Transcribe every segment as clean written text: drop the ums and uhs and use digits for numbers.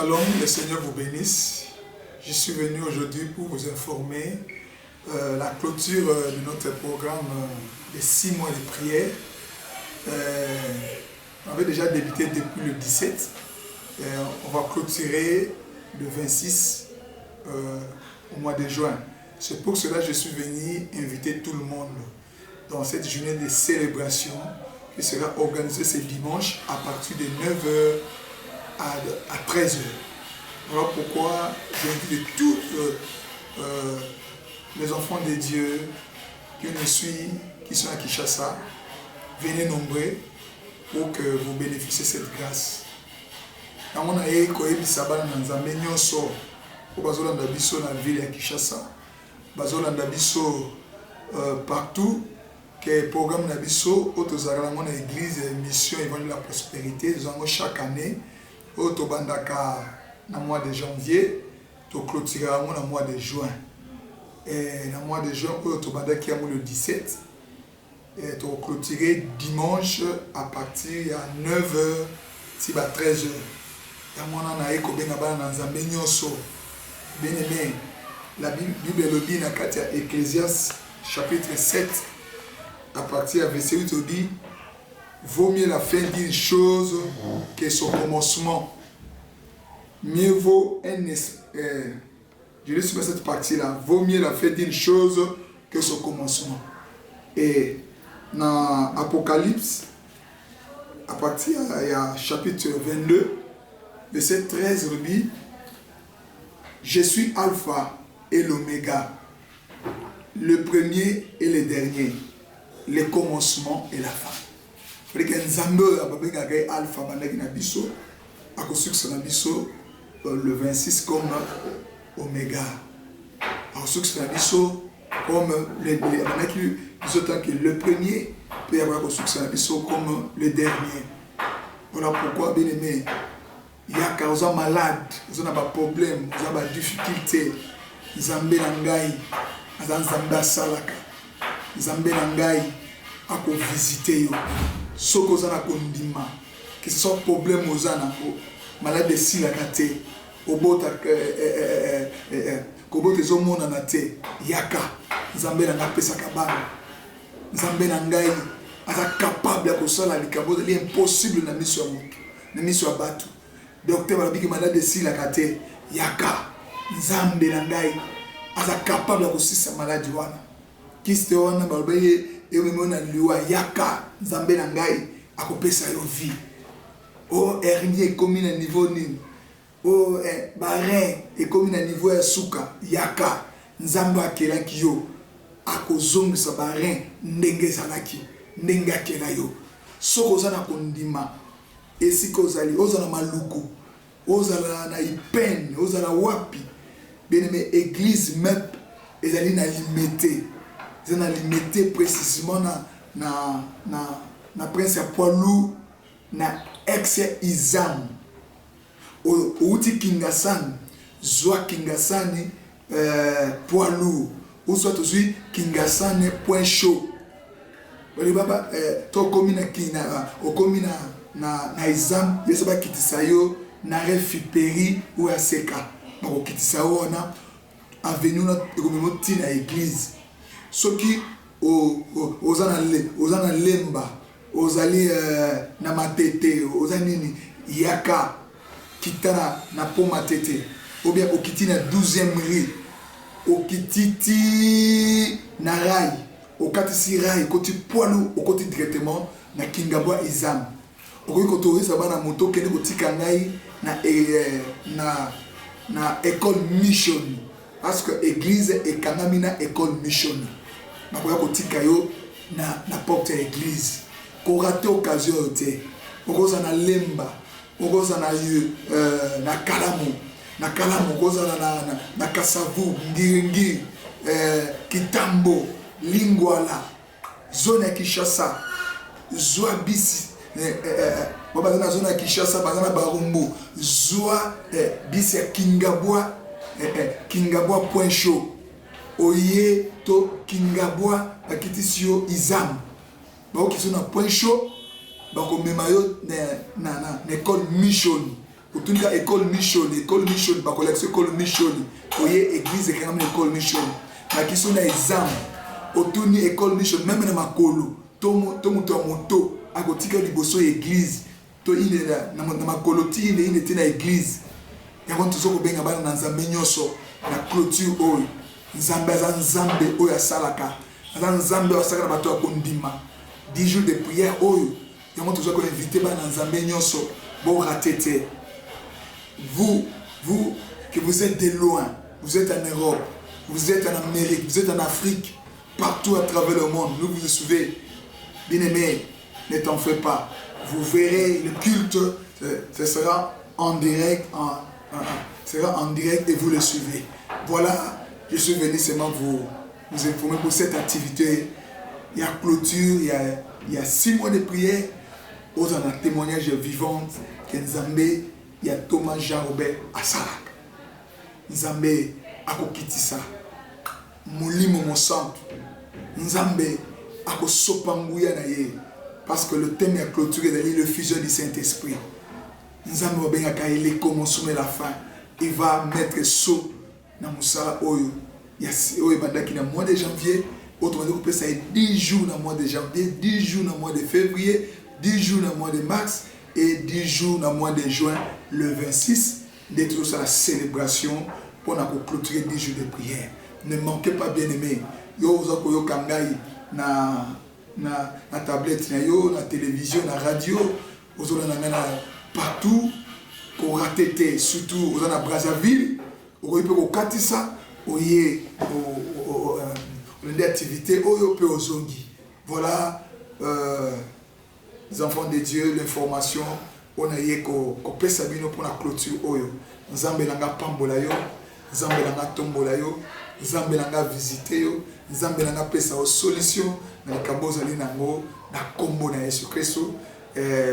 Shalom, le Seigneur vous bénisse. Je suis venu aujourd'hui pour vous informer la clôture de notre programme de 6 mois de prière. On avait déjà débuté depuis le 17. On va clôturer le 26 au mois de juin. C'est pour cela que je suis venu inviter tout le monde dans cette journée de célébration qui sera organisée ce dimanche à partir de 9h à 13h. Voilà pourquoi j'invite tous les enfants de Dieu qui nous suivent, qui sont à Kinshasa, venez nombreux pour que vous bénéficiez de cette grâce. Dans mon aïe, quand il s'abat dans un menu sort, pour bazola d'abisso dans la ville de Kinshasa, bazola d'abisso partout, que le programme d'abisso, autozara dans l'église mission évangile de la prospérité, nous avons chaque année, autobandaka dans le mois de janvier, to clôturera dans le mois de juin. Et dans le mois de juin, autobandaki le 17. Et to clôturer dimanche à partir de 9h à 13h. Dans mon année, bien aimé, la Bible le dit dans Ecclésiaste chapitre 7, à partir du verset 8, dit vaut mieux la fin d'une chose que son commencement. Mieux vaut je laisse sur cette partie-là. Vaut mieux la fin d'une chose que son commencement. Et dans Apocalypse, à partir du chapitre 22, verset 13, il dit je suis Alpha et l'Oméga, le premier et le dernier, le commencement et la fin. Il faut que Nzambe a Alpha le 26 comme Oméga. Comme le premier peut y avoir comme le dernier. Voilà pourquoi, bien aimé, il y a quand vous êtes malade, vous avez des problèmes, vous avez des difficultés. Nzambe nangai, Nzambe salaka, Nzambe nangai, à visiter yo. Ce que vous avez kondima, que ce soit problème aux ana, malade de silakate, au bot kobote zomona na te, yaka, Nzambe nangai pesa kabana, Nzambe nangai, asa capable de kosala likabo, c'est impossible na miso ya moto, na miso ya batu. Docteur balabiki malade de silakate, yaka, Nzambe nangai, asa capable de kosisa maladie wana. Kiste wana balabeye ememona liwa yaka, Nzambe nangai akopesa yo vie. Oh hernie comme na niveau nini. Oh barin comme na niveau ya suka yaka, Nzambe akelaki yo akozongisa barin ndenge ezalaki, ndenge akela yo. Soko ozana kondima esika ozali ozana maluku, ozala na ipene, ozala wapi. Bien aimé, église MEP ezali na limité. Ezali na limité précisément na prince ya Poilou na ex Izam. Outi Kingasani, Zoa Kingasani Poilou. Ou soit aussi Kingasani point chaud. Wali baba to komina kina o komina na Izam yesaba kitisayo na refiperi ou à seka. Bako kitisayo na avenue na ekomemoti na église. Soki ozana lemba, ozali na matete, ozani nini yaka kitana na poma tete. Ou bien okiti na 12e rue, okititi na rai, okatisi rai koti Poilou, okoti directement na Kingabwa Izam. Okoki kotorisa bana moto kende kotika ngai na école mission. Parce que église est kanamina école mission. Na koya kotika yo na porte ya église. Ko raté occasion te. Okoza na lemba, okoza na kalamu. Na kalamu okoza na kasavu, ngiringi, kitambo, lingwala, zone ya Kinshasa, zwa bisi, baza na zone ya Kinshasa, baza na barumbu, zwa bisi ya Kingabwa point chaud. Oye to Kingabwa akitisio Izam. Bako kiso na point chaud, bako memayo na école mission. Autour de l'école Michoni, ma collection école Michoni. Vous voyez, église est quand même l'école Michoni. Ma question est examen. Autour de l'école Michoni, même dans ma colo, tout le monde a moto, à côté de l'église. Tout le monde dans ma colo, il est dans l'église. Il y a un peu de temps dans la clôture. Nzambe oyo salaka. Nzambe oyo salaka bato akondima. 10 jours de prière oyo. Il y a un peu de temps invité dans Nzambe nyonso. Bon raté. Vous, que vous êtes de loin, vous êtes en Europe, vous êtes en Amérique, vous êtes en Afrique, partout à travers le monde, nous vous suivez. Bien-aimés, ne t'en fais pas. Vous verrez le culte, ce sera en direct, sera en direct et vous le suivez. Voilà, je suis venu seulement vous informer pour cette activité. Il y a clôture, il y a 6 mois de prière. Aux un témoignage vivant que Nzambe, il y a Thomas Jean-Robert Asalak. Nzambe akokitisa. Molimo mon centre. Nzambe akosopanguya na ye. Parce que le thème est clôturé dans le fusion du Saint-Esprit. Nzambe va bien il commence la fin. Il va mettre saut dans Moussala Oyo. Il y a le mois de janvier. Autrement dit, ça est 10 jours dans le mois de janvier, 10 jours dans le mois de février, 10 jours dans le mois de mars et 10 jours dans le mois de juin, le 26, d'être sur la célébration pour clôturer 10 jours de prière. Ne manquez pas, bien aimé. Yo vous kangai na tablette, na télévision, na radio, vous avez partout pour rater, surtout vous avez Brazzaville, vous avez Katissa, vous avez des activités, voilà. Les enfants de Dieu, l'information, on a eu qu'on sabino pour la clôture. Nzambe langa pambola yo, Nzambe langa tombola yo, Nzambe langa visiter yo, Nzambe langa pesa aux solutions dans le kaboza linango, na kombo na Jésus Christ.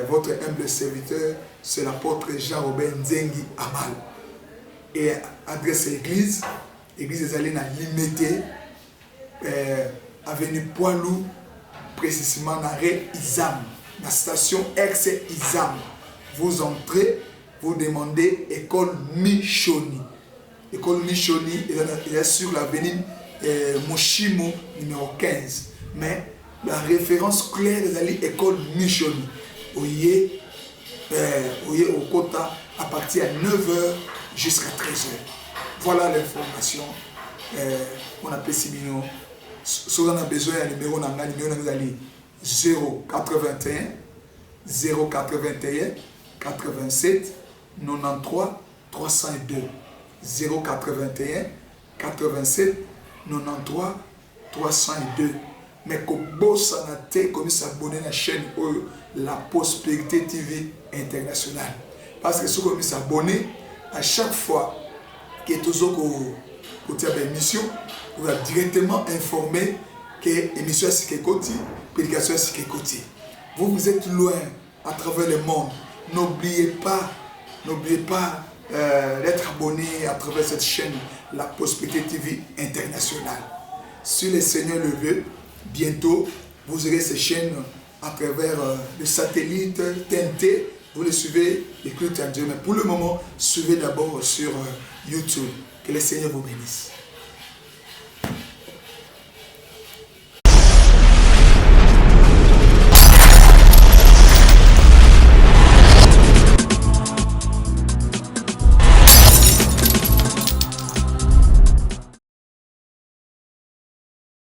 Votre humble serviteur, c'est l'apôtre Jean-Robert Nzengi Amal. Et adresse l'église, l'église est allée dans limité, avenue Poilou, précisément dans l'arrêt Izam. La station ex-Izam. Vous entrez, vous demandez école Michoni. École Michoni est sur l'avenue Moshimo numéro 15. Mais la référence claire est l'école Michoni. Vous voyez au quota à partir de 9h jusqu'à 13h. Voilà l'information. On appelle Simino. Si on a besoin d'un numéro, on a 081 87 93 302 081 87 93 302. Mais comme boss en a été comme s'abonner à la chaîne La Prospérité TV Internationale. Parce que si vous s'abonner à chaque fois que vous avez une émission, vous êtes directement informé que l'émission est côté, prédication est côté. Vous êtes loin à travers le monde. N'oubliez pas d'être abonné à travers cette chaîne, La Prospérité TV Internationale. Si le Seigneur le veut, bientôt, vous aurez ces chaînes à travers le satellite TNT. Vous les suivez, les cultes à Dieu. Mais pour le moment, suivez d'abord sur YouTube. Que le Seigneur vous bénisse.